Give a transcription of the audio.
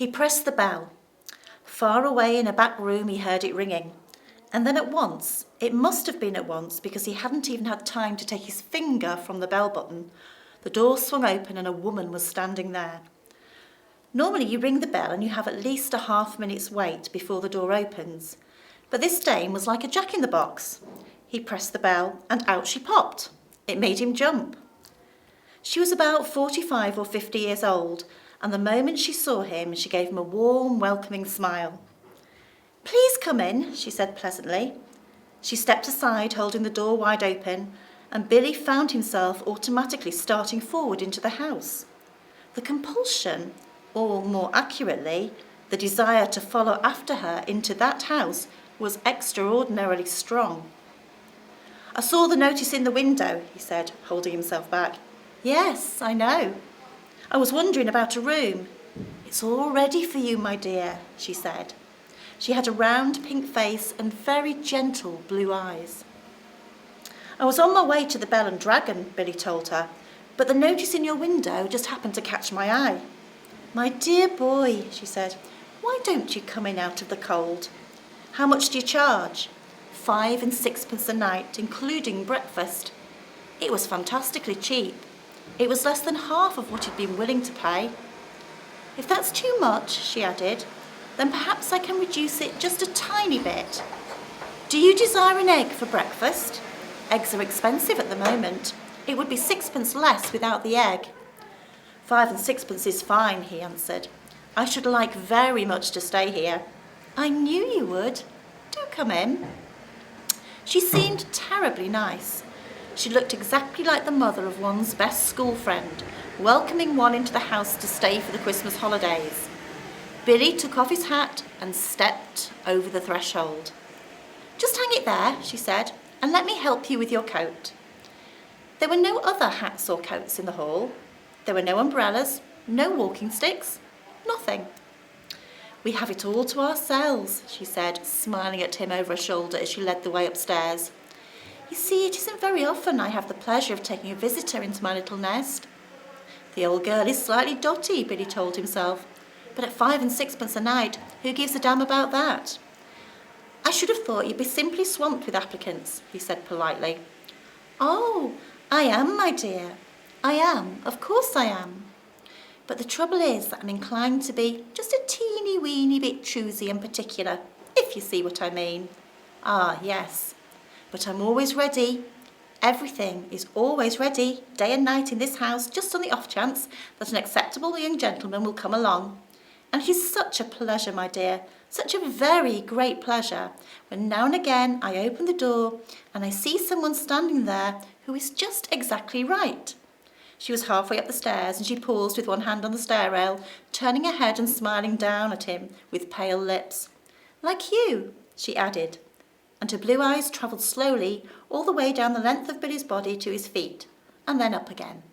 He pressed the bell. Far away in a back room he heard it ringing. And then at once, it must have been at once because he hadn't even had time to take his finger from the bell button, the door swung open and a woman was standing there. Normally you ring the bell and you have at least a half-minute's wait before the door opens. But this dame was like a jack-in-the-box. He pressed the bell and out she popped. It made him jump. She was about 45 or 50 years old, and the moment she saw him, she gave him a warm, welcoming smile. "Please come in," she said pleasantly. She stepped aside, holding the door wide open, and Billy found himself automatically starting forward into the house. The compulsion, or more accurately, the desire to follow after her into that house was extraordinarily strong. "I saw the notice in the window," he said, holding himself back. "Yes, I know. I was wondering about a room." "It's all ready for you, my dear," she said. She had a round pink face and very gentle blue eyes. "I was on my way to the Bell and Dragon," Billy told her, "but the notice in your window just happened to catch my eye." "My dear boy," she said, "why don't you come in out of the cold? How much do you charge?" 5 and 6 a night, including breakfast. It was fantastically cheap. It was less than half of what he'd been willing to pay. "If that's too much," she added, "then perhaps I can reduce it just a tiny bit. Do you desire an egg for breakfast? Eggs are expensive at the moment. It would be 6 less without the egg." 5 and 6 is fine," he answered. "I should like very much to stay here." "I knew you would. Do come in." She seemed terribly nice. She looked exactly like the mother of one's best school friend, welcoming one into the house to stay for the Christmas holidays. Billy took off his hat and stepped over the threshold. "Just hang it there," she said, "and let me help you with your coat." There were no other hats or coats in the hall. There were no umbrellas, no walking sticks, nothing. "We have it all to ourselves," she said, smiling at him over her shoulder as she led the way upstairs. "You see, it isn't very often I have the pleasure of taking a visitor into my little nest." "The old girl is slightly dotty," Billy told himself, "but at 5 and 6 a night, who gives a damn about that?" "I should have thought you'd be simply swamped with applicants," he said politely. "Oh, I am, my dear. I am, of course I am. But the trouble is that I'm inclined to be just a teeny-weeny bit choosy and particular, if you see what I mean. Ah, yes. But I'm always ready. Everything is always ready, day and night in this house, just on the off chance that an acceptable young gentleman will come along. And he's such a pleasure, my dear, such a very great pleasure, when now and again I open the door and I see someone standing there who is just exactly right." She was halfway up the stairs and she paused with one hand on the stair rail, turning her head and smiling down at him with pale lips. "Like you," she added, and her blue eyes travelled slowly all the way down the length of Billy's body to his feet, and then up again.